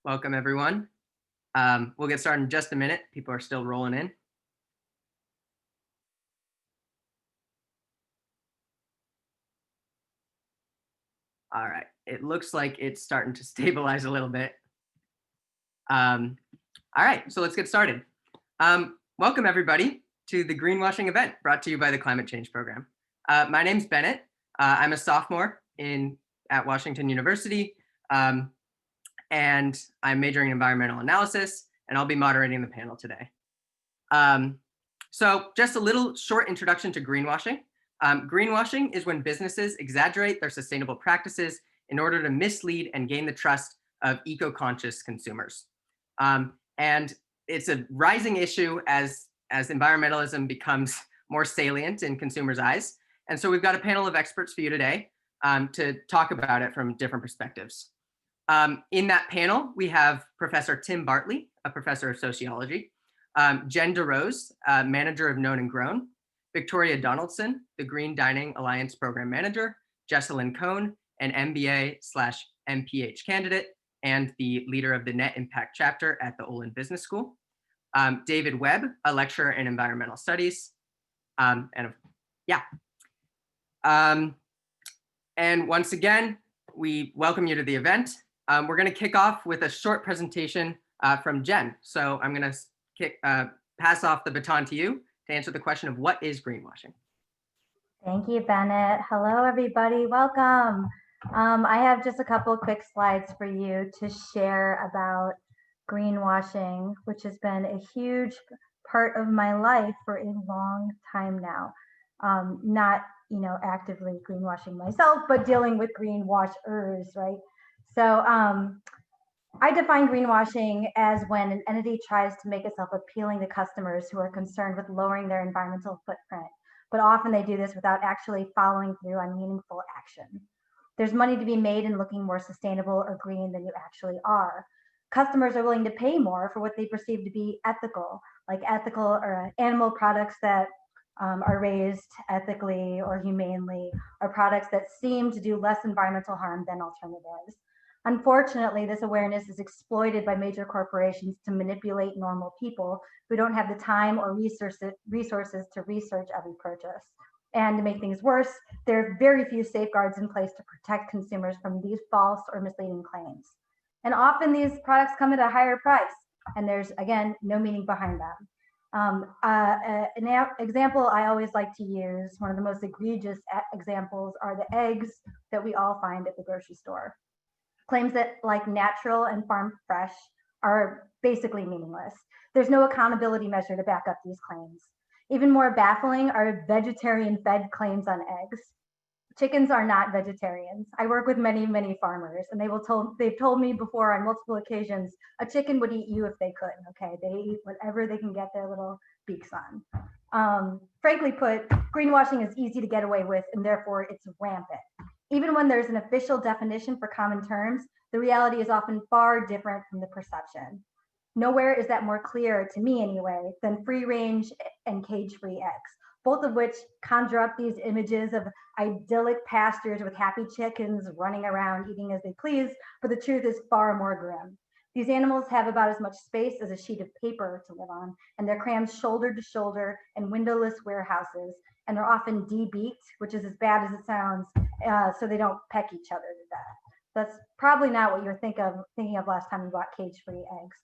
Welcome, everyone. We'll get started in just a minute. People are still rolling in. All right, it looks like it's starting to stabilize a little bit. All right, so let's get started. Welcome, everybody, to the Greenwashing event brought to you by the Climate Change Program. My name's Bennett. I'm a sophomore at Washington University, and I'm majoring in environmental analysis, and I'll be moderating the panel today. So just a little short introduction to greenwashing. Greenwashing is when businesses exaggerate their sustainable practices in order to mislead and gain the trust of eco-conscious consumers. And it's a rising issue as environmentalism becomes more salient in consumers' eyes. And so we've got a panel of experts for you today to talk about it from different perspectives. In that panel, we have Professor Tim Bartley, a professor of sociology, Jenn DeRose, manager of Known and Grown, Victoria Donaldson, the Green Dining Alliance program manager, Jessalyn Kohn, an MBA/MPH candidate, and the leader of the Net Impact chapter at the Olin Business School, David Webb, a lecturer in environmental studies, and once again, we welcome you to the event. We're going to kick off with a short presentation from Jenn. So I'm going to pass off the baton to you to answer the question of what is greenwashing. Thank you, Bennett. Hello, everybody. Welcome. I have just a couple of quick slides for you to share about greenwashing, which has been a huge part of my life for a long time now. Not, actively greenwashing myself, but dealing with greenwashers, right? So I define greenwashing as when an entity tries to make itself appealing to customers who are concerned with lowering their environmental footprint, but often they do this without actually following through on meaningful action. There's money to be made in looking more sustainable or green than you actually are. Customers are willing to pay more for what they perceive to be ethical, like ethical or animal products that are raised ethically or humanely, or products that seem to do less environmental harm than alternatives. Unfortunately, this awareness is exploited by major corporations to manipulate normal people who don't have the time or resources to research every purchase. And to make things worse, there are very few safeguards in place to protect consumers from these false or misleading claims. And often these products come at a higher price, and there's, again, no meaning behind them. An example I always like to use, one of the most egregious examples, are the eggs that we all find at the grocery store. Claims that like natural and farm fresh are basically meaningless. There's no accountability measure to back up these claims. Even more baffling are vegetarian-fed claims on eggs. Chickens are not vegetarians. I work with many, many farmers, and they've told me before on multiple occasions, a chicken would eat you if they could, okay? They eat whatever they can get their little beaks on. Frankly put, greenwashing is easy to get away with, and therefore it's rampant. Even when there's an official definition for common terms, the reality is often far different from the perception. Nowhere is that more clear, to me anyway, than free range and cage-free eggs, both of which conjure up these images of idyllic pastures with happy chickens running around eating as they please, but the truth is far more grim. These animals have about as much space as a sheet of paper to live on, and they're crammed shoulder to shoulder in windowless warehouses, and they're often de-beaked, which is as bad as it sounds, so they don't peck each other to death. That's probably not what you're thinking of last time you bought cage-free eggs.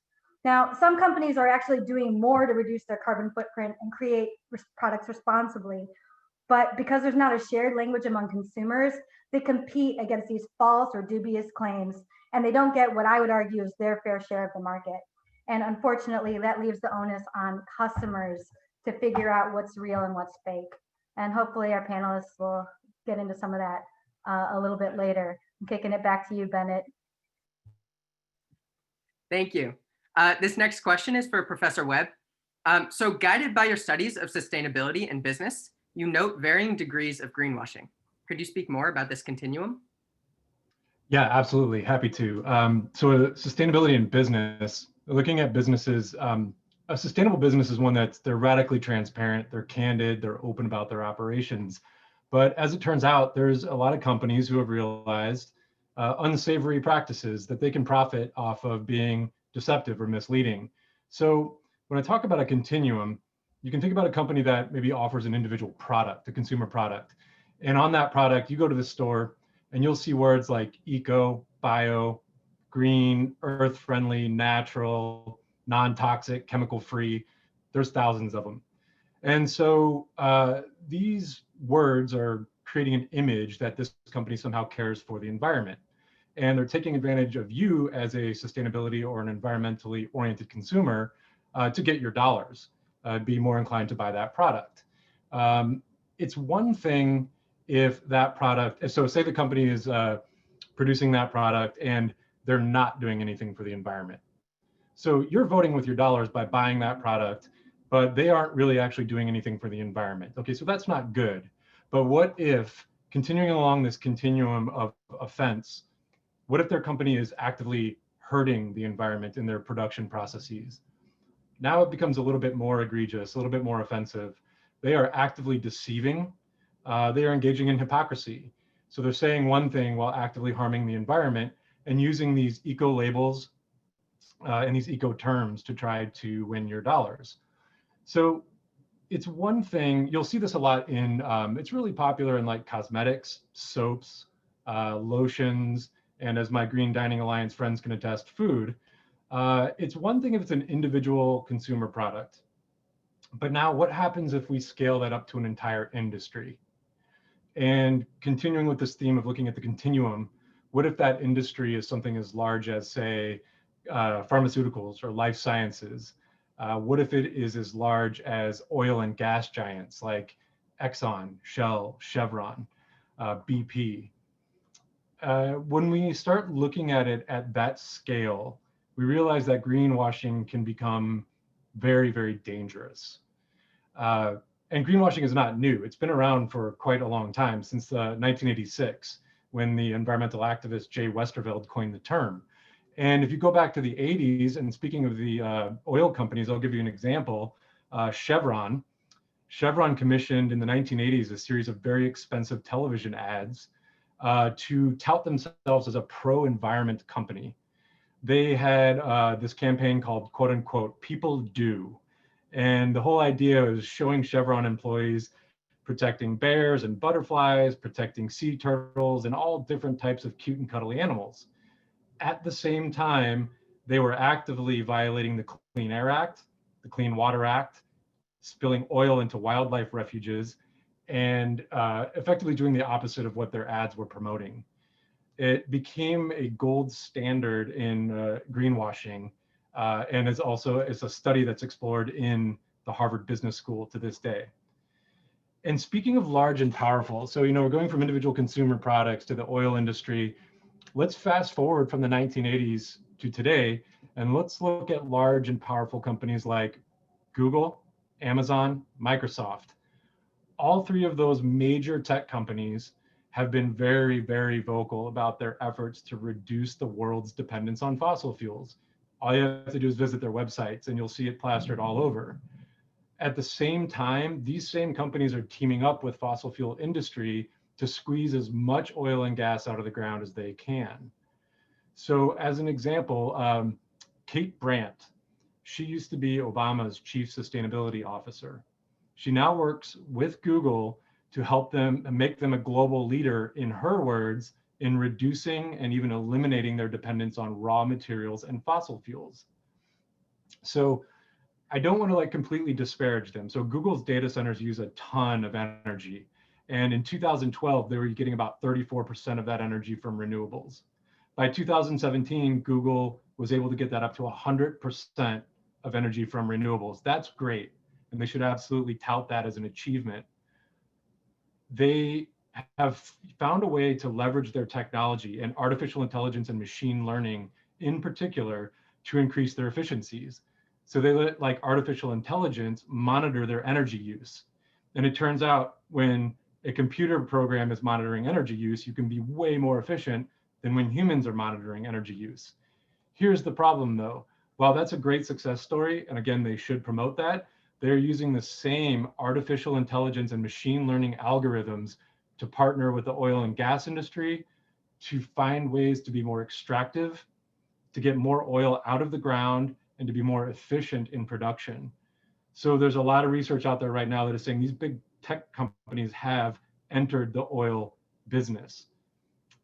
Now, some companies are actually doing more to reduce their carbon footprint and create products responsibly, but because there's not a shared language among consumers, they compete against these false or dubious claims, and they don't get what I would argue is their fair share of the market. And unfortunately, that leaves the onus on customers to figure out what's real and what's fake. And hopefully our panelists will get into some of that a little bit later. I'm kicking it back to you, Bennett. Thank you. This next question is for Professor Webb. So guided by your studies of sustainability and business, you note varying degrees of greenwashing. Could you speak more about this continuum? Yeah, absolutely. Happy to. So sustainability in business, looking at businesses, a sustainable business is one they're radically transparent, they're candid, they're open about their operations. But as it turns out, there's a lot of companies who have realized unsavory practices that they can profit off of being deceptive or misleading. So when I talk about a continuum, you can think about a company that maybe offers an individual product, a consumer product. And on that product, you go to the store and you'll see words like eco, bio, green, earth-friendly, natural, non-toxic, chemical-free. There's thousands of them. And so these words are creating an image that this company somehow cares for the environment. And they're taking advantage of you as a sustainability or an environmentally oriented consumer to get your dollars, be more inclined to buy that product. It's one thing if that product, so say the company is producing that product and they're not doing anything for the environment. So you're voting with your dollars by buying that product, but they aren't really actually doing anything for the environment. Okay, so that's not good. But what if, continuing along this continuum of offense, what if their company is actively hurting the environment in their production processes? Now it becomes a little bit more egregious, a little bit more offensive. They are actively deceiving. They are engaging in hypocrisy. So they're saying one thing while actively harming the environment and using these eco labels and these eco terms to try to win your dollars. So it's one thing, you'll see this a lot in, it's really popular in like cosmetics, soaps, lotions, and as my Green Dining Alliance friends can attest, food. It's one thing if it's an individual consumer product. But now what happens if we scale that up to an entire industry? And continuing with this theme of looking at the continuum, what if that industry is something as large as, say, pharmaceuticals or life sciences? What if it is as large as oil and gas giants like Exxon, Shell, Chevron, BP? When we start looking at it at that scale, we realize that greenwashing can become very, very dangerous. And greenwashing is not new. It's been around for quite a long time, since 1986, when the environmental activist Jay Westerveld coined the term. And if you go back to the 80s, and speaking of the oil companies, I'll give you an example. Chevron commissioned in the 1980s a series of very expensive television ads to tout themselves as a pro-environment company. They had this campaign called, quote unquote, People Do. And the whole idea is showing Chevron employees protecting bears and butterflies, protecting sea turtles, and all different types of cute and cuddly animals. At the same time, they were actively violating the Clean Air Act, the Clean Water Act, spilling oil into wildlife refuges, and effectively doing the opposite of what their ads were promoting. It became a gold standard in greenwashing, and it's a study that's explored in the Harvard Business School to this day. And speaking of large and powerful, so we're going from individual consumer products to the oil industry. Let's fast forward from the 1980s to today, and let's look at large and powerful companies like Google, Amazon, Microsoft. All three of those major tech companies have been very, very vocal about their efforts to reduce the world's dependence on fossil fuels. All you have to do is visit their websites and you'll see it plastered all over. At the same time, these same companies are teaming up with fossil fuel industry to squeeze as much oil and gas out of the ground as they can. So as an example, Kate Brandt, she used to be Obama's chief sustainability officer. She now works with Google to help them make them a global leader, in her words, in reducing and even eliminating their dependence on raw materials and fossil fuels. So I don't want to completely disparage them. So Google's data centers use a ton of energy. And in 2012, they were getting about 34% of that energy from renewables. By 2017, Google was able to get that up to 100% of energy from renewables. That's great. And they should absolutely tout that as an achievement. They have found a way to leverage their technology and artificial intelligence and machine learning in particular to increase their efficiencies. So they let artificial intelligence monitor their energy use. And it turns out when a computer program is monitoring energy use, you can be way more efficient than when humans are monitoring energy use. Here's the problem though. While that's a great success story, and again, they should promote that, they're using the same artificial intelligence and machine learning algorithms to partner with the oil and gas industry to find ways to be more extractive, to get more oil out of the ground, and to be more efficient in production. So there's a lot of research out there right now that is saying these big tech companies have entered the oil business.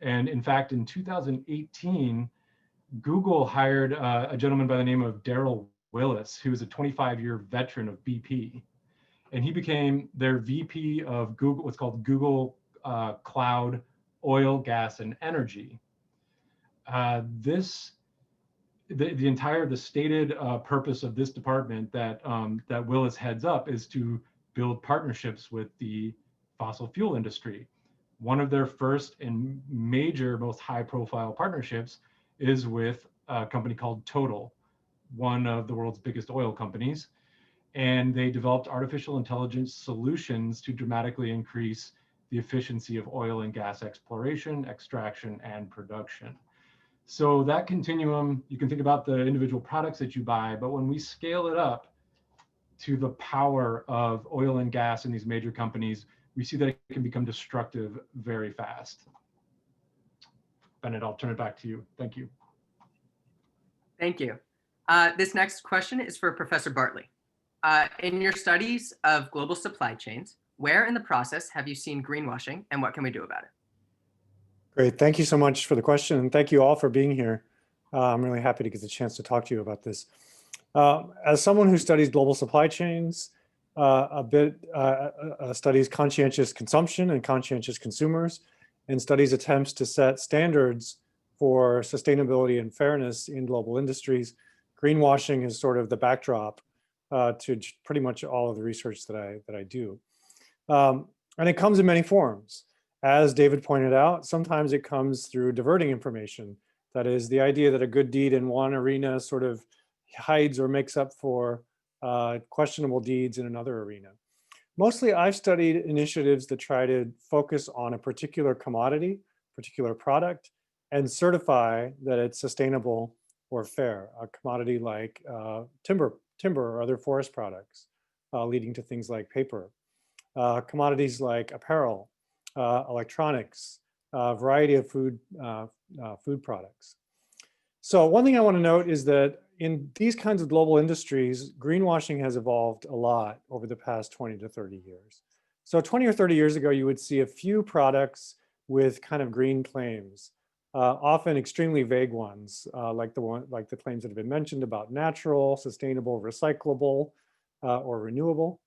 And in fact, in 2018, Google hired a gentleman by the name of Darrell Willis, who is a 25-year veteran of BP. And he became their VP of Google, what's called Google Cloud Oil, Gas, and Energy. The stated purpose of this department that that Willis heads up is to build partnerships with the fossil fuel industry. One of their first and major, most high-profile partnerships is with a company called Total, one of the world's biggest oil companies. And they developed artificial intelligence solutions to dramatically increase the efficiency of oil and gas exploration, extraction, and production. So that continuum, you can think about the individual products that you buy, but when we scale it up to the power of oil and gas in these major companies, we see that it can become destructive very fast. Bennett, I'll turn it back to you. Thank you. Thank you. This next question is for Professor Bartley. In your studies of global supply chains, where in the process have you seen greenwashing and what can we do about it? Great, thank you so much for the question, and thank you all for being here. I'm really happy to get the chance to talk to you about this. As someone who studies global supply chains, studies conscientious consumption and conscientious consumers, and studies attempts to set standards for sustainability and fairness in global industries, greenwashing is sort of the backdrop to pretty much all of the research that I do. And it comes in many forms. As David pointed out, sometimes it comes through diverting information. That is the idea that a good deed in one arena sort of hides or makes up for questionable deeds in another arena. Mostly I've studied initiatives that try to focus on a particular commodity, particular product, and certify that it's sustainable or fair. A commodity like timber or other forest products, leading to things like paper. Commodities like apparel, electronics, a variety of food products. So one thing I want to note is that in these kinds of global industries, greenwashing has evolved a lot over the past 20 to 30 years. So 20 or 30 years ago, you would see a few products with kind of green claims, often extremely vague ones, like the claims that have been mentioned about natural, sustainable, recyclable, or renewable.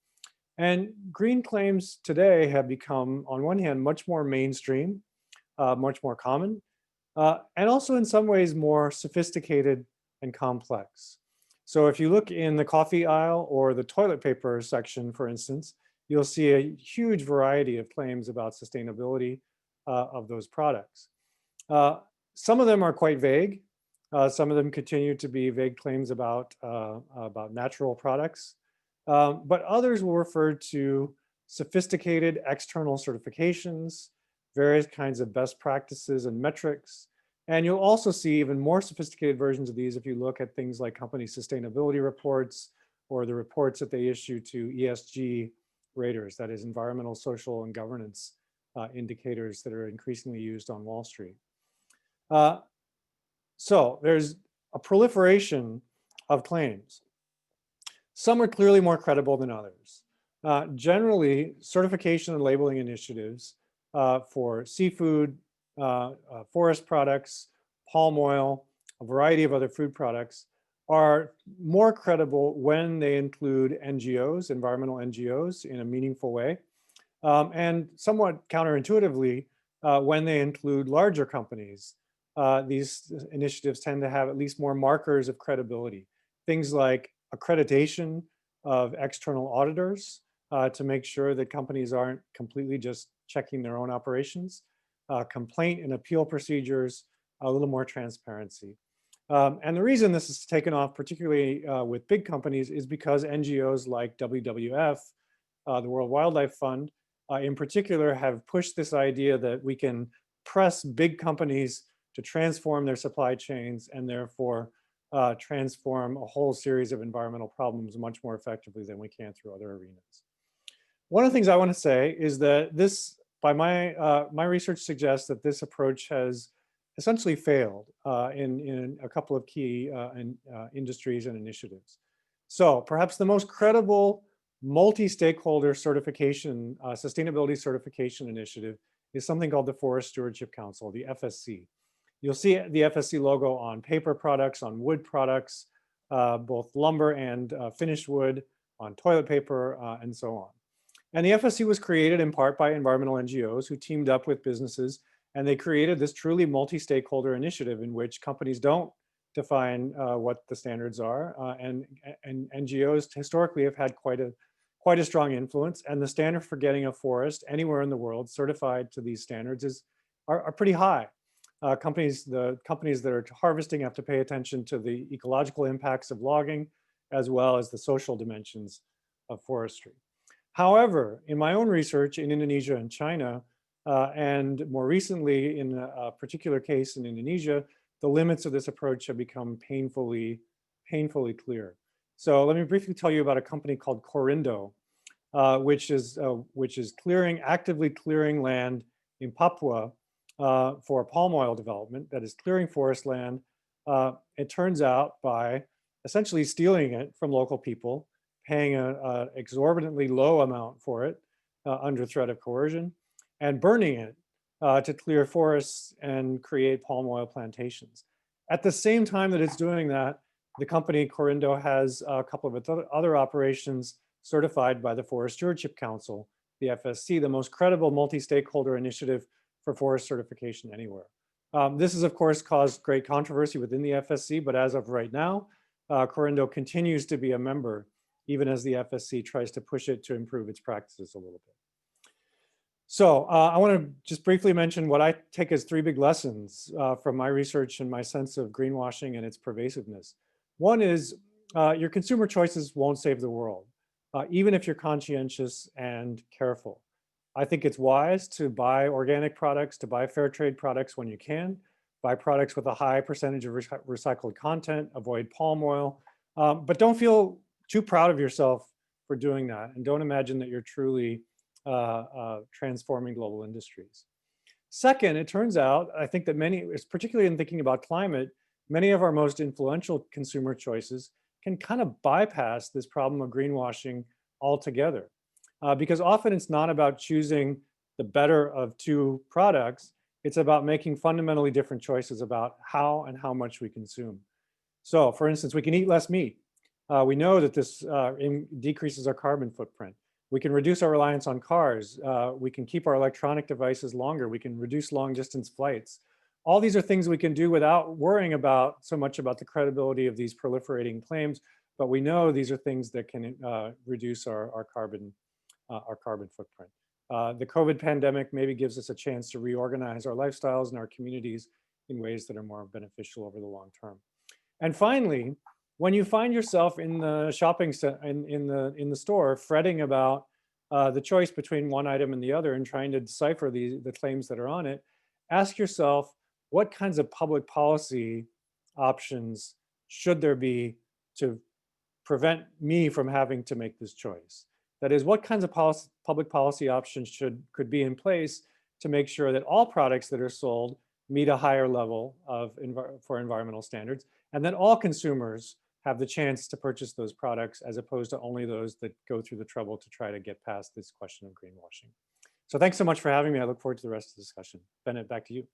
And green claims today have become, on one hand, much more mainstream, much more common, and also in some ways more sophisticated and complex. So if you look in the coffee aisle or the toilet paper section, for instance, you'll see a huge variety of claims about sustainability of those products. Some of them are quite vague. Some of them continue to be vague claims about natural products. But others will refer to sophisticated external certifications, various kinds of best practices and metrics. And you'll also see even more sophisticated versions of these if you look at things like company sustainability reports or the reports that they issue to ESG raters, that is environmental, social, and governance indicators that are increasingly used on Wall Street. So there's a proliferation of claims. Some are clearly more credible than others. Generally, certification and labeling initiatives for seafood, forest products, palm oil, a variety of other food products are more credible when they include NGOs, environmental NGOs, in a meaningful way, and somewhat counterintuitively, when they include larger companies. These initiatives tend to have at least more markers of credibility. Things like accreditation of external auditors to make sure that companies aren't completely just checking their own operations, complaint and appeal procedures, a little more transparency. And the reason this is taken off, particularly with big companies, is because NGOs like WWF, the World Wildlife Fund, in particular, have pushed this idea that we can press big companies to transform their supply chains and therefore transform a whole series of environmental problems much more effectively than we can through other arenas. One of the things I want to say is that this, by my research suggests that this approach has essentially failed in a couple of key industries and initiatives. So perhaps the most credible multi-stakeholder certification, sustainability certification initiative is something called the Forest Stewardship Council, the FSC. You'll see the FSC logo on paper products, on wood products, both lumber and finished wood, on toilet paper, and so on. And the FSC was created in part by environmental NGOs who teamed up with businesses, and they created this truly multi-stakeholder initiative in which companies don't define what the standards are, and NGOs historically have had quite a strong influence, and the standard for getting a forest anywhere in the world certified to these standards are pretty high. The companies that are harvesting have to pay attention to the ecological impacts of logging, as well as the social dimensions of forestry. However, in my own research in Indonesia and China, and more recently in a particular case in Indonesia, the limits of this approach have become painfully clear. So let me briefly tell you about a company called Corindo, which is actively clearing land in Papua for palm oil development, that is clearing forest land. It turns out by essentially stealing it from local people, paying an exorbitantly low amount for it under threat of coercion, and burning it to clear forests and create palm oil plantations. At the same time that it's doing that, the company Corindo has a couple of other operations certified by the Forest Stewardship Council, the FSC, the most credible multi-stakeholder initiative for forest certification anywhere. This has of course caused great controversy within the FSC, but as of right now, Corindo continues to be a member, even as the FSC tries to push it to improve its practices a little bit. So I want to just briefly mention what I take as three big lessons from my research and my sense of greenwashing and its pervasiveness. One is your consumer choices won't save the world, even if you're conscientious and careful. I think it's wise to buy organic products, to buy fair trade products when you can, buy products with a high percentage of recycled content, avoid palm oil, but don't feel too proud of yourself for doing that, and don't imagine that you're truly transforming global industries. Second, it turns out, I think that many, particularly in thinking about climate, many of our most influential consumer choices can kind of bypass this problem of greenwashing altogether. Because often it's not about choosing the better of two products, it's about making fundamentally different choices about how and how much we consume. So for instance, we can eat less meat. We know that this decreases our carbon footprint. We can reduce our reliance on cars. We can keep our electronic devices longer. We can reduce long distance flights. All these are things we can do without worrying so much about the credibility of these proliferating claims, but we know these are things that can reduce our carbon footprint. The COVID pandemic maybe gives us a chance to reorganize our lifestyles and our communities in ways that are more beneficial over the long term. And finally, when you find yourself in the shopping in the store fretting about the choice between one item and the other and trying to decipher the claims that are on it, ask yourself, what kinds of public policy options should there be to prevent me from having to make this choice? That is, what kinds of public policy options could be in place to make sure that all products that are sold meet a higher level for environmental standards, and that all consumers have the chance to purchase those products as opposed to only those that go through the trouble to try to get past this question of greenwashing. So thanks so much for having me. I look forward to the rest of the discussion. Bennett, back to you.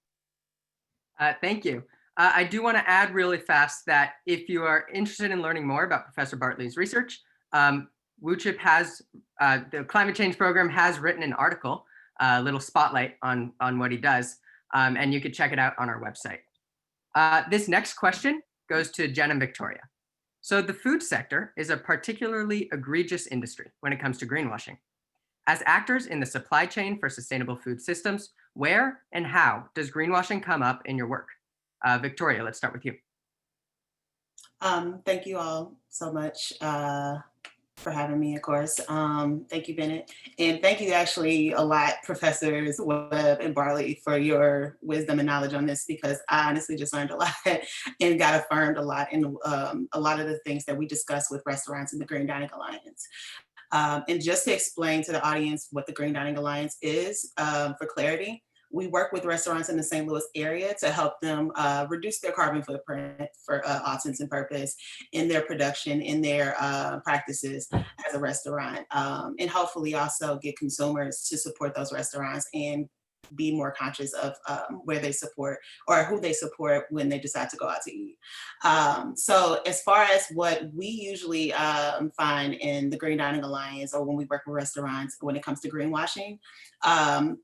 Thank you. I do want to add really fast that if you are interested in learning more about Professor Bartley's research, WUCCP has, the climate change program has written an article, a little spotlight on what he does, and you could check it out on our website. This next question goes to Jenn and Victoria. So the food sector is a particularly egregious industry when it comes to greenwashing. As actors in the supply chain for sustainable food systems, where and how does greenwashing come up in your work? Victoria, let's start with you. Thank you all so much for having me, of course. Thank you, Bennett. And thank you actually a lot, Professors Webb and Bartley, for your wisdom and knowledge on this, because I honestly just learned a lot and got affirmed a lot in a lot of the things that we discussed with restaurants in the Green Dining Alliance. And just to explain to the audience what the Green Dining Alliance is, for clarity, we work with restaurants in the St. Louis area to help them reduce their carbon footprint for all intents and purpose in their production, in their practices as a restaurant, and hopefully also get consumers to support those restaurants and be more conscious of where they support or who they support when they decide to go out to eat. So as far as what we usually find in the Green Dining Alliance or when we work with restaurants when it comes to greenwashing, I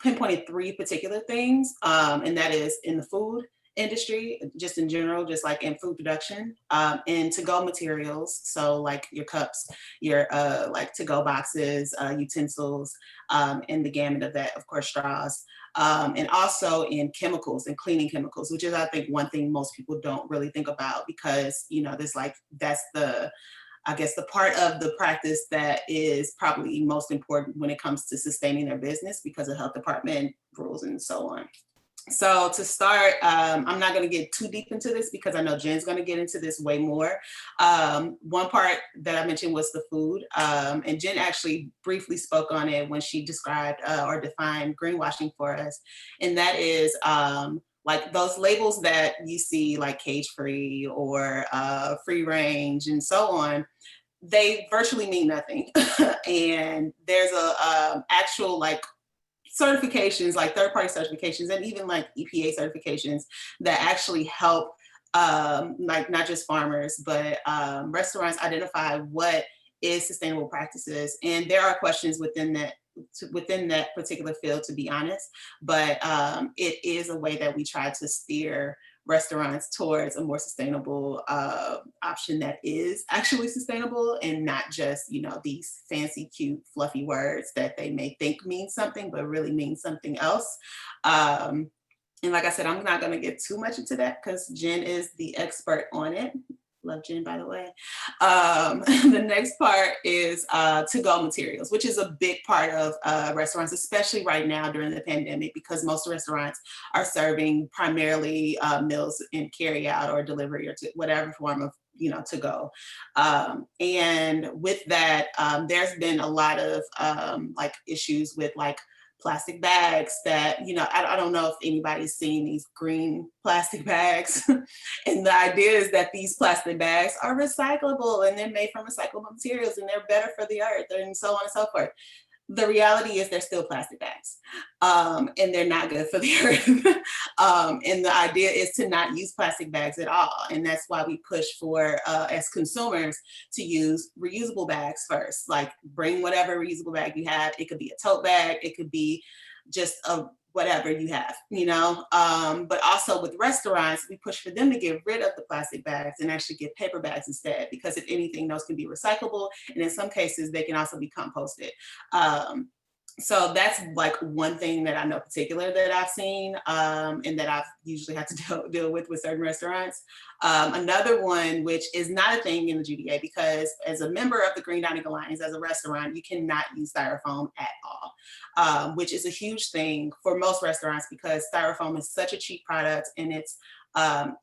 pinpointed 3 particular things, and that is in the food industry, just in general, just like in food production, and to-go materials. So like your cups, your like to-go boxes, utensils, and the gamut of that, of course, straws, and also in chemicals and cleaning chemicals, which is, I think, one thing most people don't really think about because, you know, there's like, that's the, I guess, the part of the practice that is probably most important when it comes to sustaining their business because of health department rules and so on. So to start, I'm not going to get too deep into this because I know Jen's going to get into this way more. One part that I mentioned was the food, and Jen actually briefly spoke on it when she described or defined greenwashing for us, and that is like those labels that you see like cage-free or free range and so on. They virtually mean nothing, and there's a actual like certifications, like third-party certifications and even like EPA certifications that actually help like not just farmers, but restaurants identify what is sustainable practices. And there are questions within that particular field, to be honest, but it is a way that we try to steer restaurants towards a more sustainable option that is actually sustainable and not just, you know, these fancy, cute, fluffy words that they may think mean something, but really mean something else. And like I said, I'm not going to get too much into that because Jen is the expert on it. Love Jen, by the way. The next part is to-go materials, which is a big part of restaurants, especially right now during the pandemic, because most restaurants are serving primarily meals in carry out or delivery or to whatever form of, you know, to go. And with that, there's been a lot of like issues with like plastic bags that, you know, I don't know if anybody's seen these green plastic bags. And the idea is that these plastic bags are recyclable and they're made from recyclable materials and they're better for the earth and so on and so forth. The reality is they're still plastic bags, and they're not good for the earth. And the idea is to not use plastic bags at all. And that's why we push for, as consumers, to use reusable bags first. Like bring whatever reusable bag you have. It could be a tote bag. It could be just a whatever you have, you know, but also with restaurants, we push for them to get rid of the plastic bags and actually get paper bags instead, because if anything, those can be recyclable. And in some cases, they can also be composted. So that's like one thing that I know particular that I've seen and that I've usually had to deal with certain restaurants. Another one, which is not a thing in the GDA, because as a member of the Green Dining Alliance, as a restaurant, you cannot use styrofoam at all, which is a huge thing for most restaurants because styrofoam is such a cheap product and it's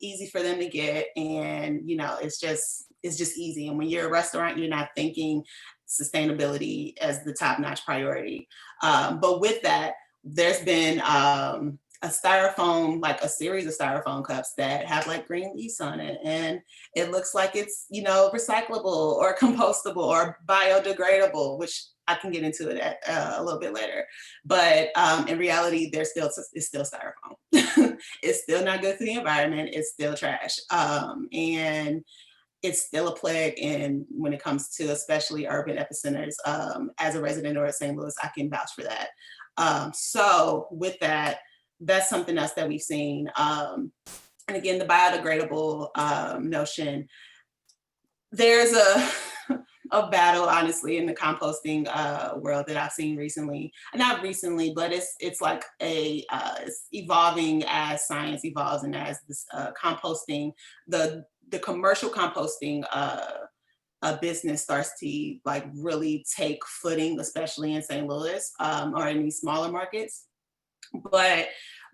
easy for them to get. And, you know, it's just easy. And when you're a restaurant, you're not thinking sustainability as the top-notch priority. But with that, there's been a styrofoam, like a series of styrofoam cups that have like green leaves on it. And it looks like it's, you know, recyclable or compostable or biodegradable, which I can get into it a little bit later. But in reality, it's still styrofoam. It's still not good for the environment. It's still trash. And it's still a plague when it comes to especially urban epicenters. As a resident or at St. Louis, I can vouch for that. So with that, that's something else that we've seen. And again, the biodegradable notion, there's a battle, honestly, in the composting world that I've seen recently. Not recently, but it's like it's evolving as science evolves and as this composting, the commercial composting business starts to like really take footing, especially in St. Louis or in these smaller markets. But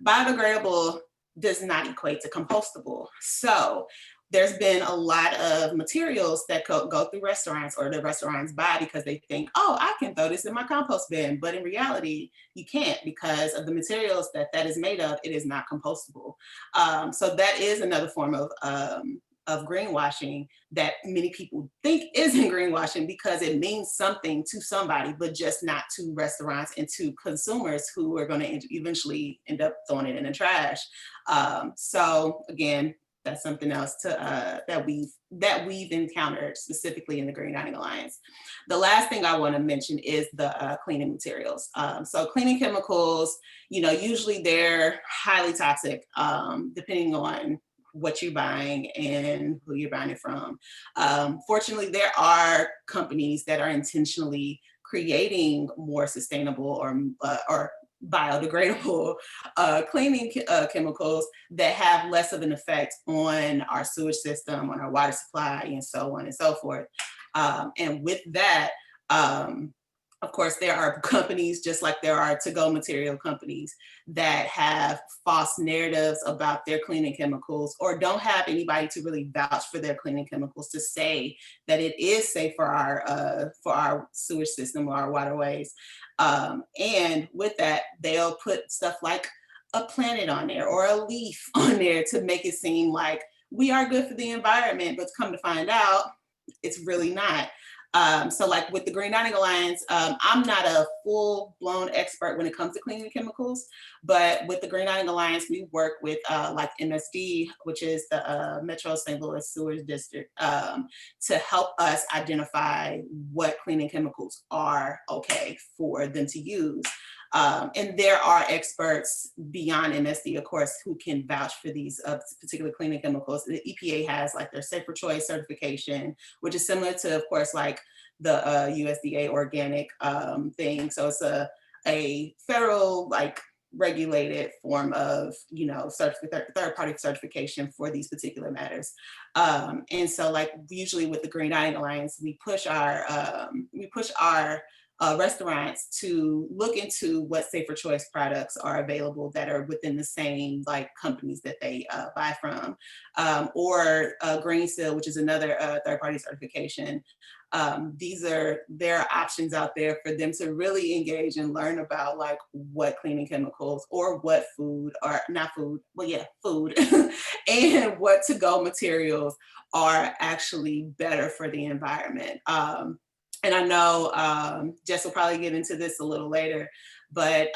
biodegradable does not equate to compostable. So there's been a lot of materials that go through restaurants or the restaurants buy because they think, oh, I can throw this in my compost bin. But in reality, you can't because of the materials that is made of. It is not compostable. So that is another form of greenwashing that many people think isn't greenwashing because it means something to somebody, but just not to restaurants and to consumers who are going to eventually end up throwing it in the trash. So again, that's something else to that we've encountered specifically in the Green Dining Alliance. The last thing I want to mention is the cleaning materials. So cleaning chemicals, usually they're highly toxic, depending on what you're buying and who you're buying it from. Fortunately, there are companies that are intentionally creating more sustainable or biodegradable cleaning chemicals that have less of an effect on our sewage system, on our water supply, and so on and so forth. And with that, of course, there are companies, just like there are to-go material companies, that have false narratives about their cleaning chemicals or don't have anybody to really vouch for their cleaning chemicals to say that it is safe for our sewage system or our waterways. And with that, they'll put stuff like a planet on there or a leaf on there to make it seem like we are good for the environment, but come to find out, it's really not. So like with the Green Dining Alliance, I'm not a full-blown expert when it comes to cleaning chemicals, but with the Green Dining Alliance, we work with like MSD, which is the Metro St. Louis Sewage District, to help us identify what cleaning chemicals are okay for them to use. And there are experts beyond MSD, of course, who can vouch for these particular cleaning chemicals. The EPA has like their Safer Choice certification, which is similar to, of course, like the USDA organic thing. So it's a federal like regulated form of, third-party certification for these particular matters. And so like usually with the Green Dining Alliance, we push our restaurants to look into what Safer Choice products are available that are within the same like companies that they buy from, or Green Seal, which is another third-party certification. There are options out there for them to really engage and learn about like what cleaning chemicals or what food, or not food, well yeah, food, and what to-go materials are actually better for the environment. And I know Jess will probably get into this a little later, but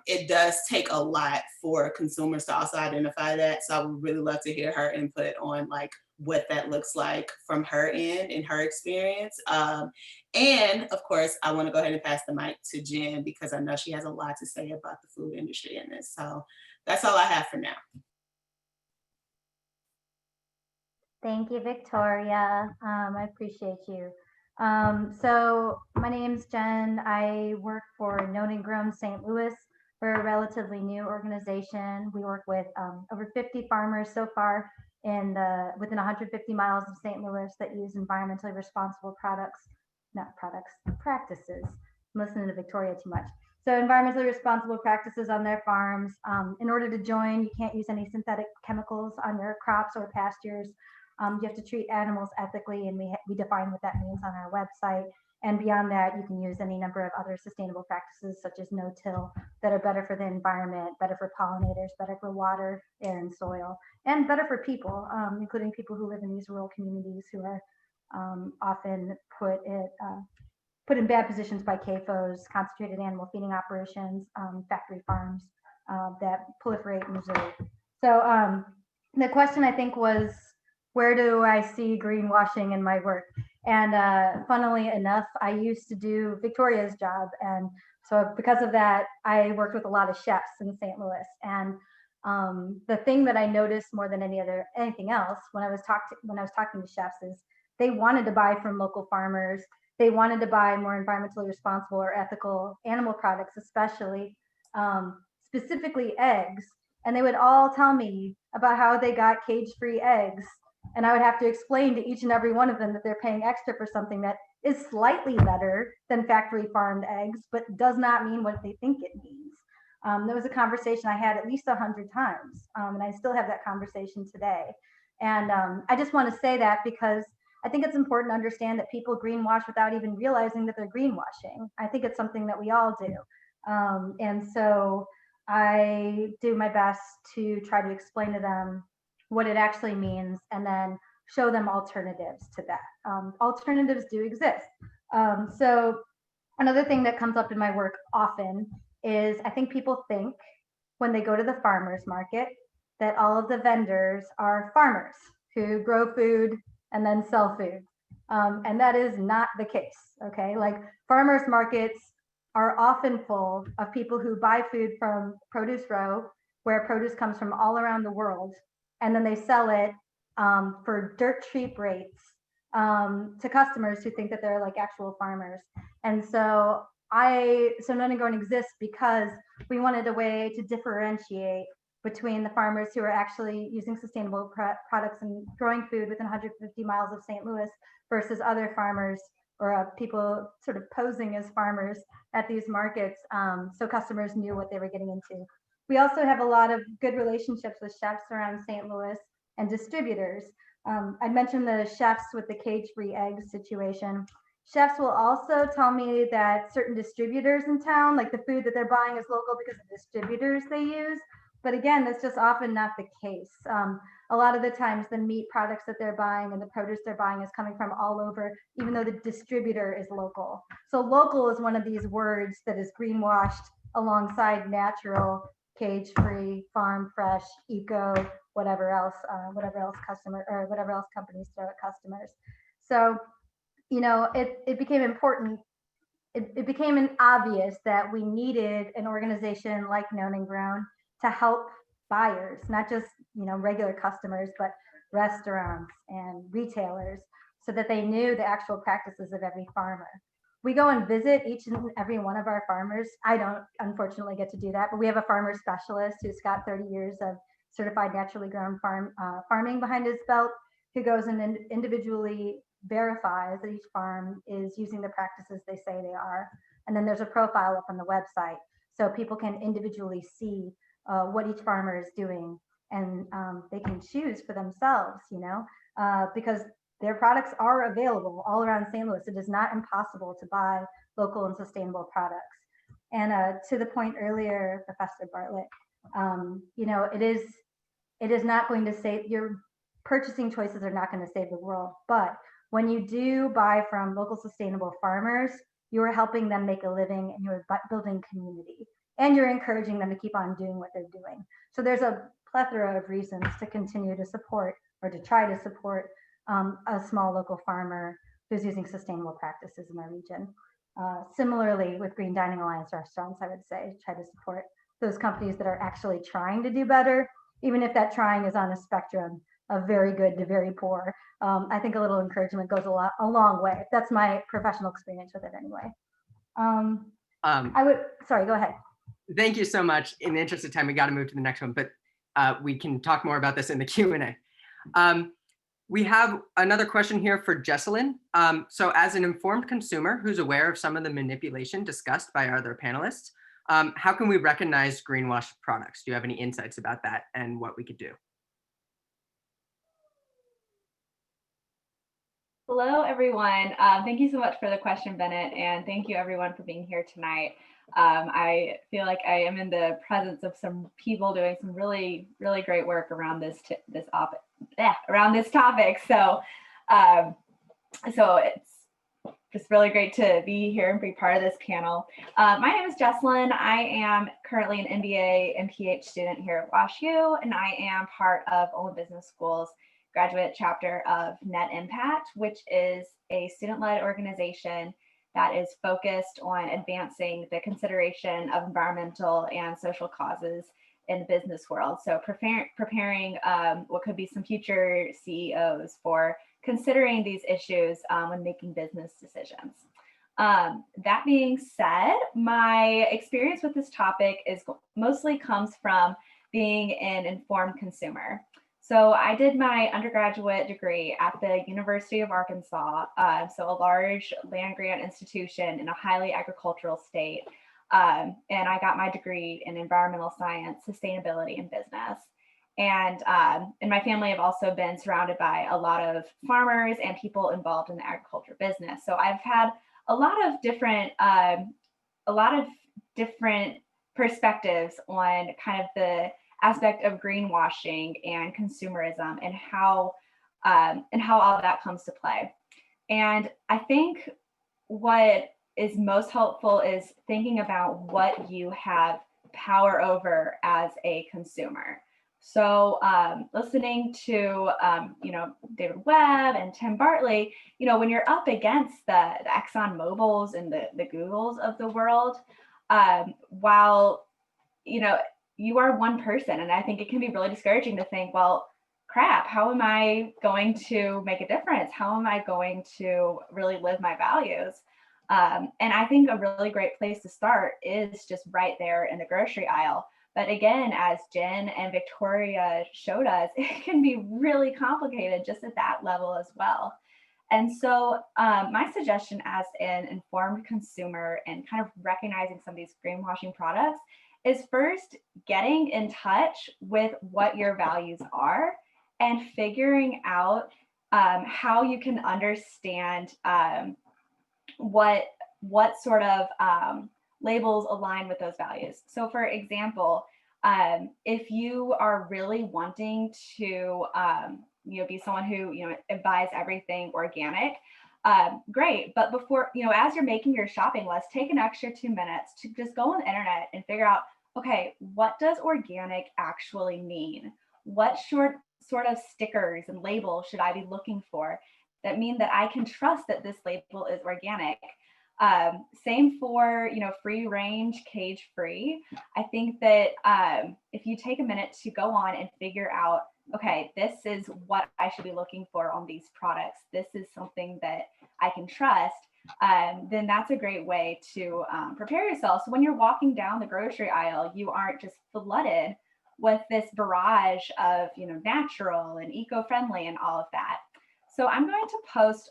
it does take a lot for consumers to also identify that. So I would really love to hear her input on like what that looks like from her end and her experience. And of course, I want to go ahead and pass the mic to Jenn because I know she has a lot to say about the food industry in this. So that's all I have for now. Thank you, Victoria. I appreciate you. So my name's Jenn. I work for Known and Grown St. Louis. We're a relatively new organization. We work with over 50 farmers so far within 150 miles of St. Louis that use environmentally responsible practices. I'm listening to Victoria too much. So environmentally responsible practices on their farms. In order to join, you can't use any synthetic chemicals on your crops or pastures. You have to treat animals ethically, and we define what that means on our website. And beyond that, you can use any number of other sustainable practices, such as no-till, that are better for the environment, better for pollinators, better for water, air, and soil, and better for people, including people who live in these rural communities who are often put in bad positions by CAFOs, concentrated animal feeding operations, factory farms that proliferate in Missouri. So the question, I think, was, where do I see greenwashing in my work? And funnily enough, I used to do Victoria's job. And so because of that, I worked with a lot of chefs in St. Louis. And the thing that I noticed more than anything else when I was talking to chefs is they wanted to buy from local farmers. They wanted to buy more environmentally responsible or ethical animal products, especially specifically eggs. And they would all tell me about how they got cage-free eggs. And I would have to explain to each and every one of them that they're paying extra for something that is slightly better than factory farmed eggs, but does not mean what they think it means. There was a conversation I had at least 100 times, and I still have that conversation today. And I just want to say that because I think it's important to understand that people greenwash without even realizing that they're greenwashing. I think it's something that we all do. And so I do my best to try to explain to them what it actually means and then show them alternatives to that. Alternatives do exist. So another thing that comes up in my work often is I think people think when they go to the farmer's market that all of the vendors are farmers who grow food and then sell food. And that is not the case, okay? Like farmers markets are often full of people who buy food from Produce Row, where produce comes from all around the world, and then they sell it for dirt cheap rates to customers who think that they're like actual farmers. And so None and Grown exists because we wanted a way to differentiate between the farmers who are actually using sustainable products and growing food within 150 miles of St. Louis versus other farmers or people sort of posing as farmers at these markets, so customers knew what they were getting into. We also have a lot of good relationships with chefs around St. Louis and distributors. I mentioned the chefs with the cage-free eggs situation. Chefs will also tell me that certain distributors in town, like the food that they're buying is local because of distributors they use. But again, that's just often not the case. A lot of the times the meat products that they're buying and the produce they're buying is coming from all over, even though the distributor is local. So local is one of these words that is greenwashed alongside natural, cage-free, farm fresh, eco, whatever else companies throw at customers. So, you know, it became important. It became obvious that we needed an organization like Known and Grown to help buyers, not just, you know, regular customers, but restaurants and retailers, so that they knew the actual practices of every farmer. We go and visit each and every one of our farmers. I don't unfortunately get to do that, but we have a farmer specialist who's got 30 years of certified naturally grown farming behind his belt, who goes and individually verifies that each farm is using the practices they say they are. And then there's a profile up on the website, so people can individually see what each farmer is doing, and they can choose for themselves, you know, because their products are available all around St. Louis. It is not impossible to buy local and sustainable products. And to the point earlier, Professor Bartlett, you know, it is not going to save, your purchasing choices are not going to save the world. But when you do buy from local sustainable farmers, you are helping them make a living, and you're building community, and you're encouraging them to keep on doing what they're doing. So there's a plethora of reasons to continue to support, or to try to support, a small local farmer who's using sustainable practices in our region. Similarly, with Green Dining Alliance restaurants, I would say try to support those companies that are actually trying to do better, even if that trying is on a spectrum of very good to very poor. I think a little encouragement goes a long way. That's my professional experience with it anyway. Sorry, go ahead. Thank you so much. In the interest of time, we got to move to the next one, but we can talk more about this in the Q&A. We have another question here for Jessalyn. So as an informed consumer who's aware of some of the manipulation discussed by our other panelists, how can we recognize greenwash products? Do you have any insights about that and what we could do? Hello, everyone. Thank you so much for the question, Bennett, and thank you everyone for being here tonight. I feel like I am in the presence of some people doing some really, really great work around this topic. So, so it's just really great to be here and be part of this panel. My name is Jessalyn. I am currently an MBA and PhD student here at WashU, and I am part of Olin Business School's graduate chapter of Net Impact, which is a student-led organization that is focused on advancing the consideration of environmental and social causes in the business world. So preparing what could be some future CEOs for considering these issues when making business decisions. That being said, my experience with this topic mostly comes from being an informed consumer. So I did my undergraduate degree at the University of Arkansas, so a large land grant institution in a highly agricultural state. And I got my degree in environmental science, sustainability, and business. And my family have also been surrounded by a lot of farmers and people involved in the agriculture business. So I've had a lot of different perspectives on kind of the aspect of greenwashing and consumerism and how all of that comes to play. And I think what is most helpful is thinking about what you have power over as a consumer. So listening to, David Webb and Tim Bartley, when you're up against the Exxon Mobils and the Googles of the world, while, you are one person, and I think it can be really discouraging to think, well, crap, how am I going to make a difference? How am I going to really live my values? And I think a really great place to start is just right there in the grocery aisle. But again, as Jenn and Victoria showed us, it can be really complicated just at that level as well. And so my suggestion as an informed consumer and kind of recognizing some of these greenwashing products is first getting in touch with what your values are and figuring out how you can understand what sort of labels align with those values. So for example, if you are really wanting to be someone who buys everything organic, great. But before, as you're making your shopping list, take an extra 2 minutes to just go on the internet and figure out, okay, what does organic actually mean? What sort of stickers and labels should I be looking for that mean that I can trust that this label is organic? Same for, free range, cage free. I think that if you take a minute to go on and figure out, okay, this is what I should be looking for on these products, this is something that I can trust, then that's a great way to prepare yourself. So when you're walking down the grocery aisle, you aren't just flooded with this barrage of, natural and eco-friendly and all of that. So I'm going to post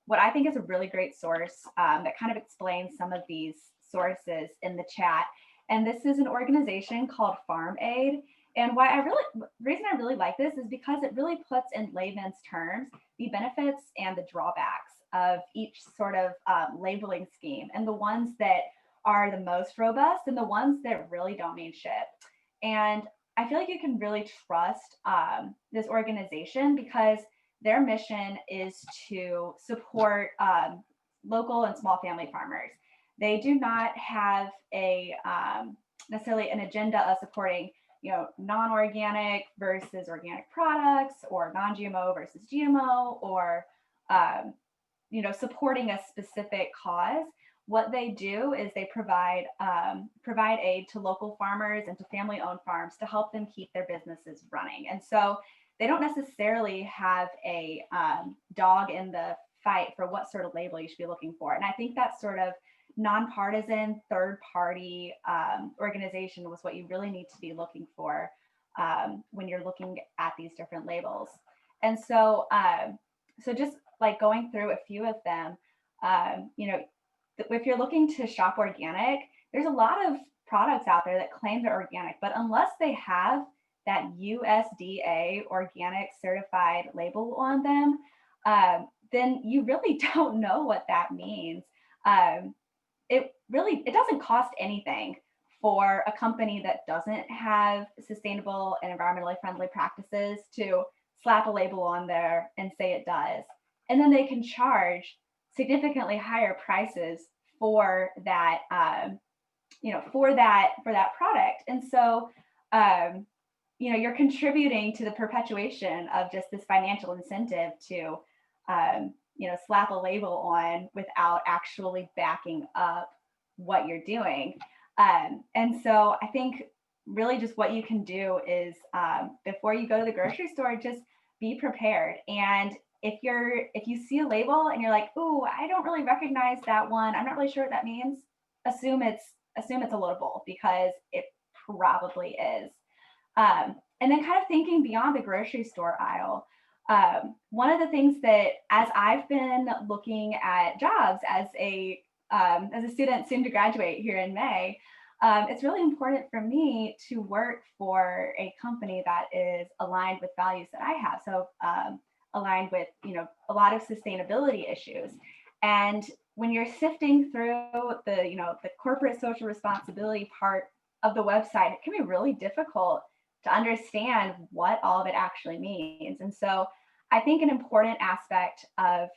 what I think is a really great source that kind of explains some of these sources in the chat. And this is an organization called Farm Aid. And the reason I really like this is because it really puts in layman's terms the benefits and the drawbacks of each sort of labeling scheme, and the ones that are the most robust and the ones that really don't mean shit. And I feel like you can really trust this organization because their mission is to support local and small family farmers. They do not have a necessarily an agenda of supporting, non-organic versus organic products, or non-GMO versus GMO, or supporting a specific cause. What they do is they provide aid to local farmers and to family-owned farms to help them keep their businesses running. And so they don't necessarily have a dog in the fight for what sort of label you should be looking for. And I think that sort of nonpartisan third-party organization was what you really need to be looking for when you're looking at these different labels. And so, just like going through a few of them, if you're looking to shop organic, there's a lot of products out there that claim they're organic, but unless they have that USDA organic certified label on them, then you really don't know what that means. It doesn't cost anything for a company that doesn't have sustainable and environmentally friendly practices to slap a label on there and say it does. And then they can charge significantly higher prices for that, for that product. And so, you're contributing to the perpetuation of just this financial incentive to, slap a label on without actually backing up what you're doing. And so I think really just what you can do is before you go to the grocery store, just be prepared. And if you see a label and you're like, ooh, I don't really recognize that one, I'm not really sure what that means, assume it's a loadable, because it probably is. And then kind of thinking beyond the grocery store aisle, one of the things that, as I've been looking at jobs as a student soon to graduate here in May, it's really important for me to work for a company that is aligned with values that I have. So aligned with, a lot of sustainability issues. And when you're sifting through the corporate social responsibility part of the website, it can be really difficult to understand what all of it actually means. And so I think an important aspect of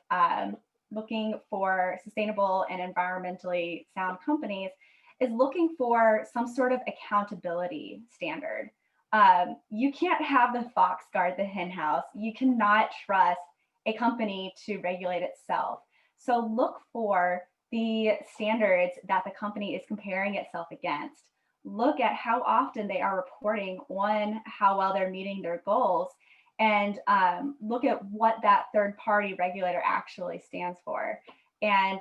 looking for sustainable and environmentally sound companies is looking for some sort of accountability standard. You can't have the fox guard the hen house. You cannot trust a company to regulate itself. So look for the standards that the company is comparing itself against. Look at how often they are reporting on how well they're meeting their goals, and look at what that third party regulator actually stands for. And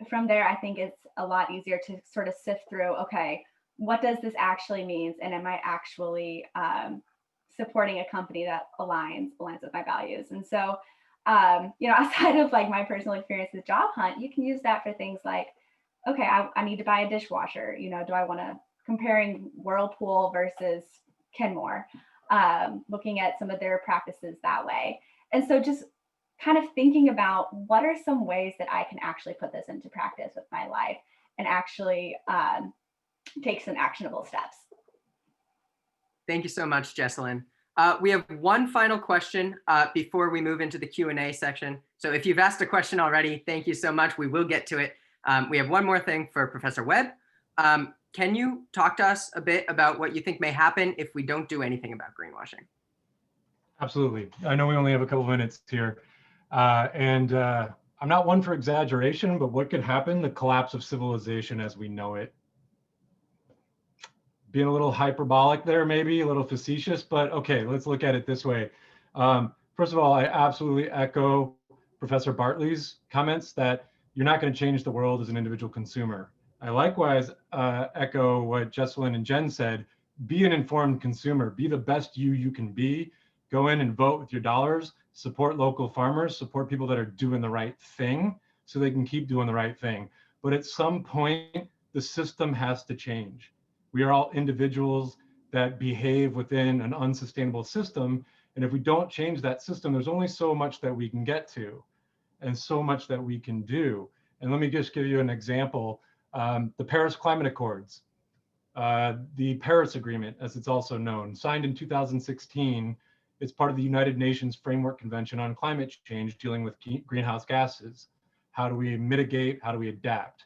from there, I think it's a lot easier to sort of sift through, okay, what does this actually mean? And am I actually supporting a company that aligns with my values? And so, outside of like my personal experience with job hunt, you can use that for things like, okay, I need to buy a dishwasher. Do I want to comparing Whirlpool versus Kenmore, looking at some of their practices that way. And so just kind of thinking about what are some ways that I can actually put this into practice with my life and actually take some actionable steps. Thank you so much, Jessalyn. We have one final question before we move into the Q&A section. So if you've asked a question already, thank you so much. We will get to it. We have one more thing for Professor Webb. Can you talk to us a bit about what you think may happen if we don't do anything about greenwashing? Absolutely. I know we only have a couple minutes here. I'm not one for exaggeration, but what could happen? The collapse of civilization as we know it. Being a little hyperbolic there, maybe a little facetious, but okay, let's look at it this way. First of all, I absolutely echo Professor Bartley's comments that you're not going to change the world as an individual consumer. I likewise echo what Jessalyn and Jenn said. Be an informed consumer. Be the best you can be. Go in and vote with your dollars. Support local farmers. Support people that are doing the right thing so they can keep doing the right thing. But at some point, the system has to change. We are all individuals that behave within an unsustainable system. And if we don't change that system, there's only so much that we can get to and so much that we can do. And let me just give you an example. The Paris Climate Accords, the Paris Agreement, as it's also known, signed in 2016. It's part of the United Nations Framework Convention on Climate Change, dealing with greenhouse gases. How do we mitigate? How do we adapt?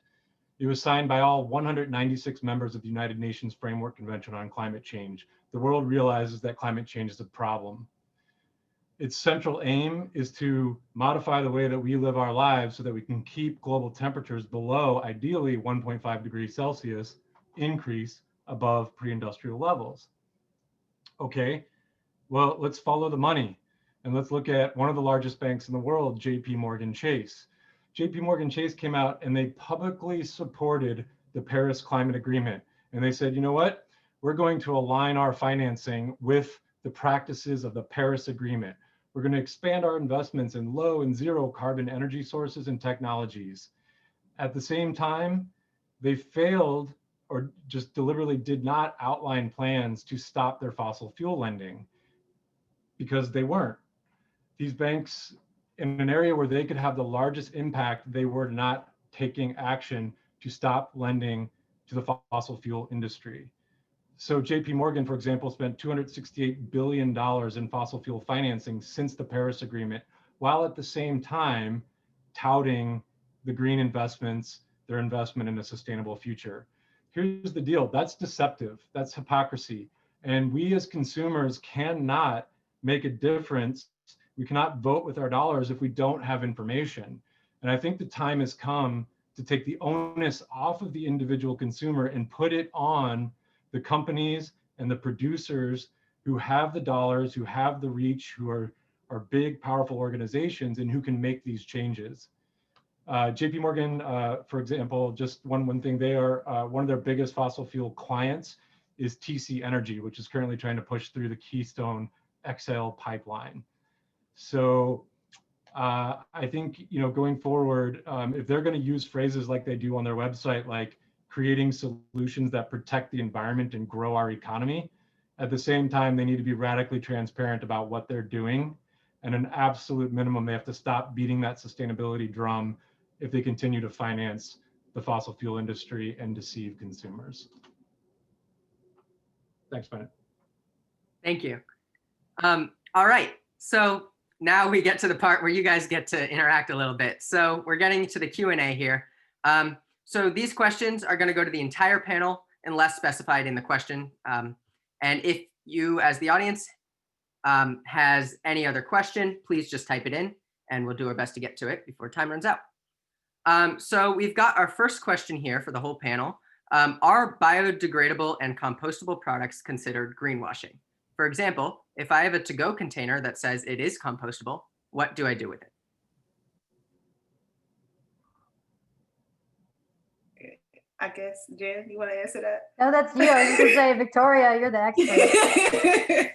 It was signed by all 196 members of the United Nations Framework Convention on Climate Change. The world realizes that climate change is a problem. Its central aim is to modify the way that we live our lives so that we can keep global temperatures below, ideally 1.5 degrees Celsius, increase above pre-industrial levels. Okay, well, let's follow the money and let's look at one of the largest banks in the world, JP Morgan Chase. JP Morgan Chase came out and they publicly supported the Paris Climate Agreement. And they said, you know what? We're going to align our financing with the practices of the Paris Agreement. We're going to expand our investments in low and zero carbon energy sources and technologies. At the same time, they failed or just deliberately did not outline plans to stop their fossil fuel lending because they weren't. These banks, in an area where they could have the largest impact, they were not taking action to stop lending to the fossil fuel industry. So JP Morgan, for example, spent $268 billion in fossil fuel financing since the Paris Agreement, while at the same time touting the green investments, their investment in a sustainable future. Here's the deal, that's deceptive, that's hypocrisy. And we as consumers cannot make a difference. We cannot vote with our dollars if we don't have information. And I think the time has come to take the onus off of the individual consumer and put it on the companies and the producers who have the dollars, who have the reach, who are big, powerful organizations and who can make these changes. JP Morgan, for example, just one thing, they are, one of their biggest fossil fuel clients is TC Energy, which is currently trying to push through the Keystone XL pipeline. So I think, going forward, if they're going to use phrases like they do on their website, like creating solutions that protect the environment and grow our economy. At the same time, they need to be radically transparent about what they're doing. And an absolute minimum, they have to stop beating that sustainability drum if they continue to finance the fossil fuel industry and deceive consumers. Thanks, Bennett. Thank you. All right, so now we get to the part where you guys get to interact a little bit. So we're getting to the Q&A here. So these questions are going to go to the entire panel unless specified in the question. And if you, as the audience, has any other question, please just type it in and we'll do our best to get to it before time runs out. So we've got our first question here for the whole panel. Are biodegradable and compostable products considered greenwashing? For example, if I have a to-go container that says it is compostable, what do I do with it? I guess, Jen, you want to answer that? No, that's you. I was going to say, Victoria, you're the expert.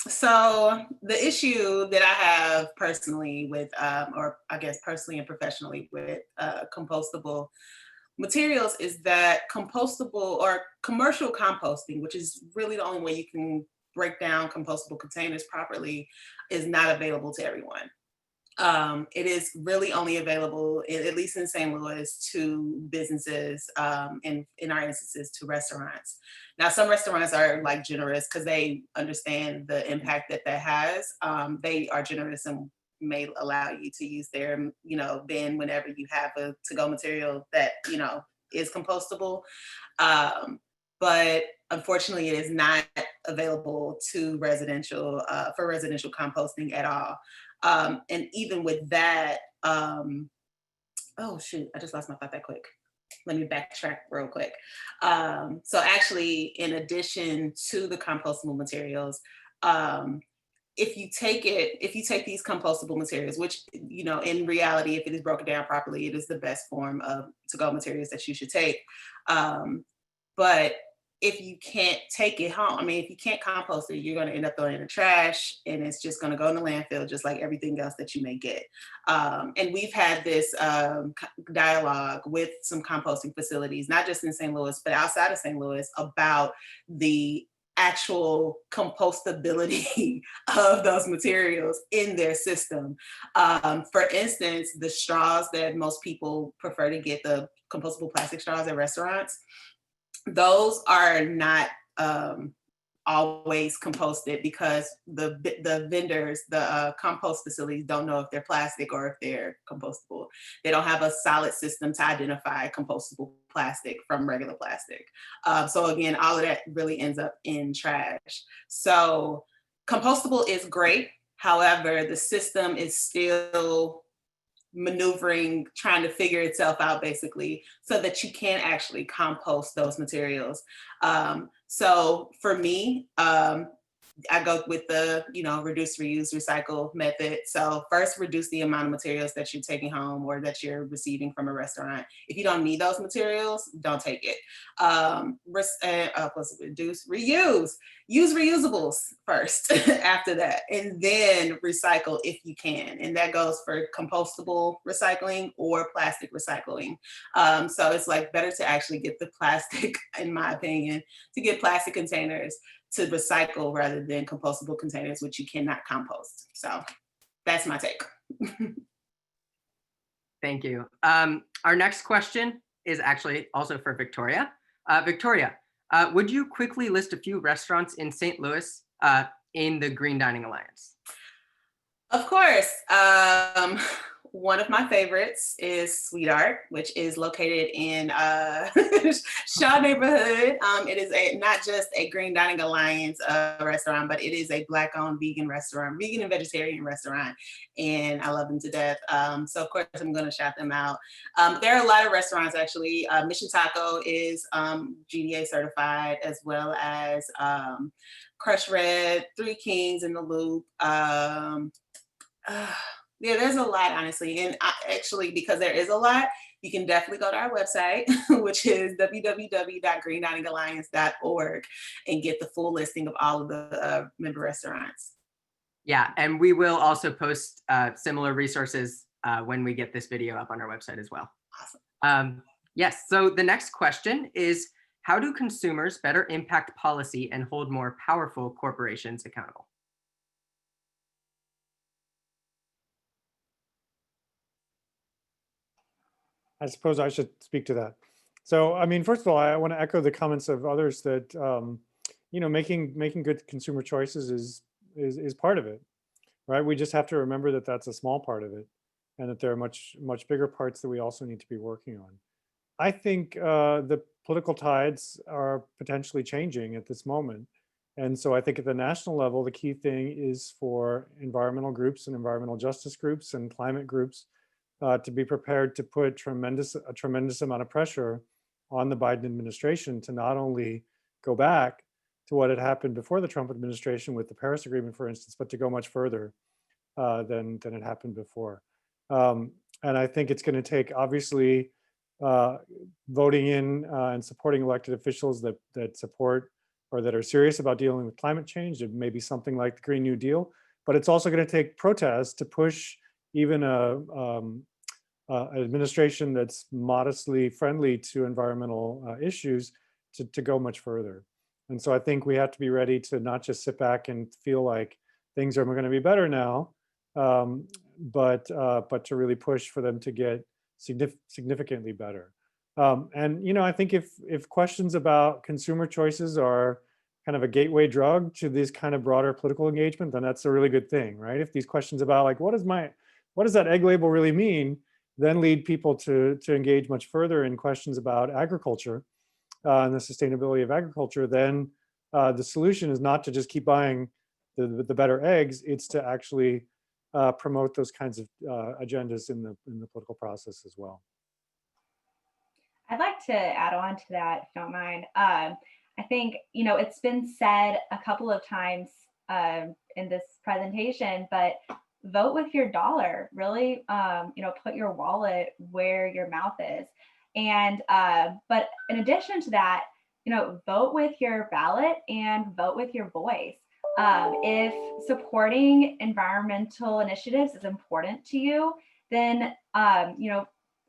So the issue that I have personally with, or I guess personally and professionally with compostable materials is that compostable or commercial composting, which is really the only way you can break down compostable containers properly, is not available to everyone. It is really only available, at least in St. Louis, to businesses, and in our instances to restaurants. Now, some restaurants are like generous because they understand the impact that that has. They are generous and may allow you to use their, bin whenever you have a to-go material that, is compostable. But unfortunately, it is not available to residential, for residential composting at all. And even with that, oh shoot, I just lost my thought that quick. Let me backtrack real quick. So actually, in addition to the compostable materials, if you take these compostable materials, which, in reality, if it is broken down properly, it is the best form of to-go materials that you should take. But if you can't take it home, if you can't compost it, you're going to end up throwing it in the trash and it's just going to go in the landfill, just like everything else that you may get. And we've had this dialogue with some composting facilities, not just in St. Louis, but outside of St. Louis, about the actual compostability of those materials in their system. For instance, the straws that most people prefer to get, the compostable plastic straws at restaurants, those are not always composted because the vendors, the compost facilities don't know if they're plastic or if they're compostable. They don't have a solid system to identify compostable plastic from regular plastic. So again, all of that really ends up in trash. So compostable is great. However, the system is still maneuvering, trying to figure itself out basically, so that you can actually compost those materials. So for me, I go with the, reduce, reuse, recycle method. So first, reduce the amount of materials that you're taking home or that you're receiving from a restaurant. If you don't need those materials, don't take it. Reduce, reuse. Use reusables first after that, and then recycle if you can. And that goes for compostable recycling or plastic recycling. So it's like better to actually get the plastic, in my opinion, to get plastic containers to recycle rather than compostable containers, which you cannot compost. So that's my take. Thank you. Our next question is actually also for Victoria. Victoria, would you quickly list a few restaurants in St. Louis in the Green Dining Alliance? Of course. One of my favorites is Sweet Art, which is located in Shaw neighborhood. It is not just a Green Dining Alliance restaurant, but it is a Black-owned vegan and vegetarian restaurant, and I love them to death. So of course I'm going to shout them out. There are a lot of restaurants actually. Mission Taco is GDA certified, as well as Crush Red, Three Kings in the Loop. Yeah, there's a lot, honestly. And actually, because there is a lot, you can definitely go to our website, which is www.greendiningalliance.org, and get the full listing of all of the member restaurants. Yeah, and we will also post similar resources when we get this video up on our website as well. Awesome. Yes, so the next question is, how do consumers better impact policy and hold more powerful corporations accountable? I suppose I should speak to that. So, I mean, first of all, I want to echo the comments of others that, making good consumer choices is part of it, right? We just have to remember that that's a small part of it, and that there are much bigger parts that we also need to be working on. I think the political tides are potentially changing at this moment. And so I think at the national level, the key thing is for environmental groups and environmental justice groups and climate groups to be prepared to put a tremendous amount of pressure on the Biden administration to not only go back to what had happened before the Trump administration with the Paris Agreement, for instance, but to go much further than it happened before. And I think it's going to take, obviously, voting in and supporting elected officials that support or that are serious about dealing with climate change. It may be something like the Green New Deal, but it's also going to take protests to push even an administration that's modestly friendly to environmental issues to go much further. And so I think we have to be ready to not just sit back and feel like things are going to be better now, but to really push for them to get significantly better. And I think if questions about consumer choices are kind of a gateway drug to this kind of broader political engagement, then that's a really good thing, right? If these questions about like, what does that egg label really mean, then lead people to engage much further in questions about agriculture and the sustainability of agriculture, then the solution is not to just keep buying the better eggs, it's to actually promote those kinds of agendas in the political process as well. I'd like to add on to that, if you don't mind. I think, it's been said a couple of times in this presentation, but vote with your dollar. Really, put your wallet where your mouth is. And but in addition to that, vote with your ballot and vote with your voice. If supporting environmental initiatives is important to you, then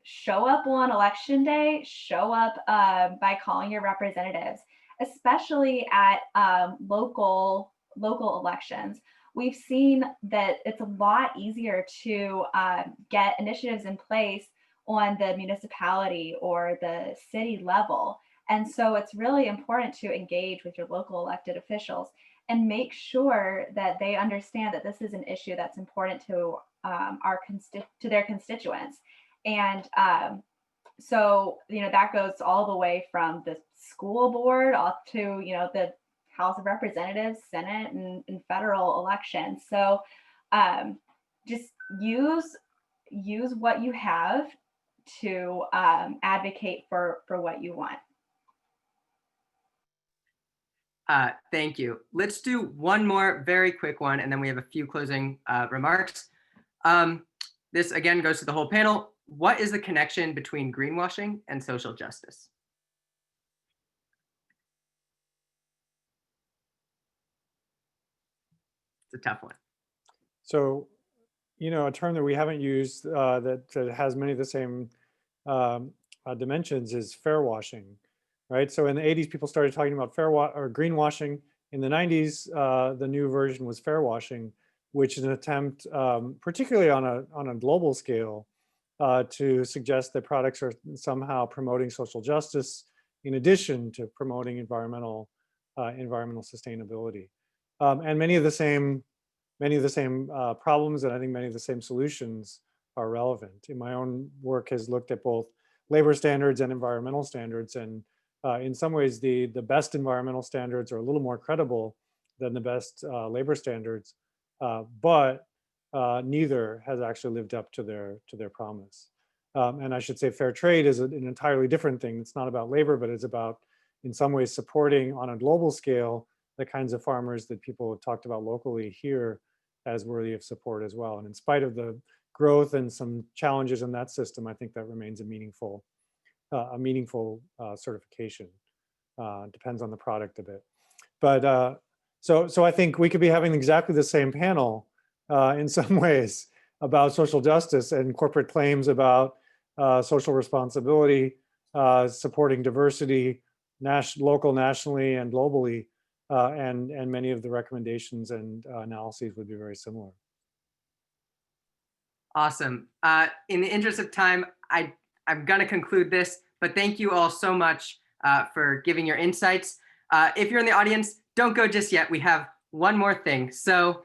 show up on election day, show up by calling your representatives, especially at local elections. We've seen that it's a lot easier to get initiatives in place on the municipality or the city level. And so it's really important to engage with your local elected officials and make sure that they understand that this is an issue that's important to their constituents. And so, that goes all the way from the school board up to, the House of Representatives, Senate, and federal elections. So just use what you have to advocate for what you want. Thank you. Let's do one more very quick one, and then we have a few closing remarks. This again goes to the whole panel. What is the connection between greenwashing and social justice? It's a tough one. So, a term that we haven't used that has many of the same dimensions is fair washing, right? So in the 80s, people started talking about greenwashing. In the 90s, the new version was fair washing, which is an attempt, particularly on a global scale, to suggest that products are somehow promoting social justice in addition to promoting environmental sustainability. And many of the same problems, and I think many of the same solutions are relevant. In my own work has looked at both labor standards and environmental standards, and in some ways the best environmental standards are a little more credible than the best labor standards, but neither has actually lived up to their promise. And I should say fair trade is an entirely different thing. It's not about labor, but it's about, in some ways, supporting on a global scale the kinds of farmers that people have talked about locally here as worthy of support as well. And in spite of the growth and some challenges in that system, I think that remains a meaningful certification. Depends on the product a bit. But so I think we could be having exactly the same panel in some ways about social justice and corporate claims about social responsibility supporting diversity, local, nationally, and globally. And many of the recommendations and analyses would be very similar. Awesome. In the interest of time, I'm going to conclude this, but thank you all so much for giving your insights. If you're in the audience, don't go just yet. We have one more thing. So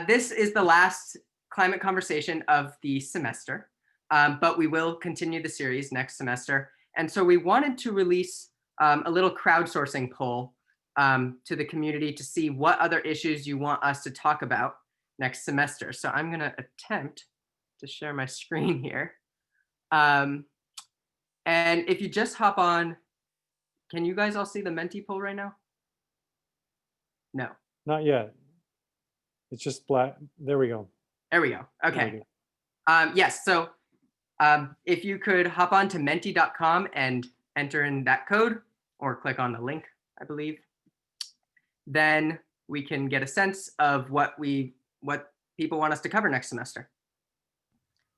this is the last climate conversation of the semester, but we will continue the series next semester. And so we wanted to release a little crowdsourcing poll to the community to see what other issues you want us to talk about next semester. So I'm going to attempt to share my screen here. And if you just hop on, can you guys all see the Menti poll right now? No. Not yet. It's just black. There we go. There we go. Okay. Yes. So if you could hop on to menti.com and enter in that code or click on the link, I believe, then we can get a sense of what people want us to cover next semester.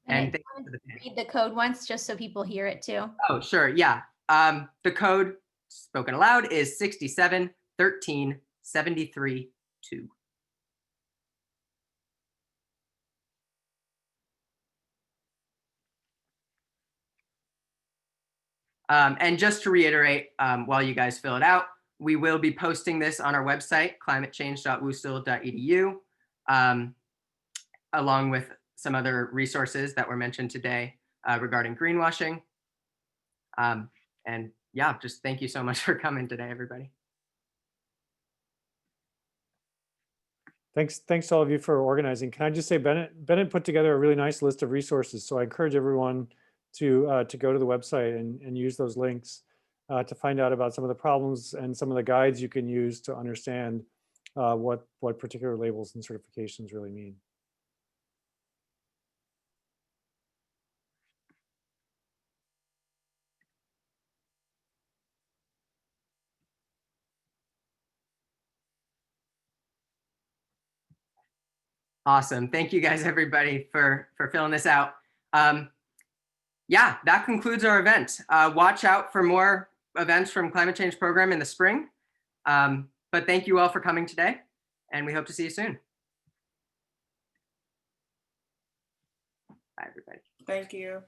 And thank you for the panel. Read the code once just so people hear it too. Oh, sure. Yeah. The code spoken aloud is 67 13 73 2. And just to reiterate, while you guys fill it out, we will be posting this on our website, climatechange.wucil.edu, along with some other resources that were mentioned today regarding greenwashing. And yeah, just thank you so much for coming today, everybody. Thanks to all of you for organizing. Can I just say, Bennett put together a really nice list of resources. So I encourage everyone to go to the website and use those links to find out about some of the problems and some of the guides you can use to understand what particular labels and certifications really mean. Awesome. Thank you guys, everybody, for filling this out. Yeah, that concludes our event. Watch out for more events from Climate Change Program in the spring. But thank you all for coming today, and we hope to see you soon. Bye, everybody. Thank you.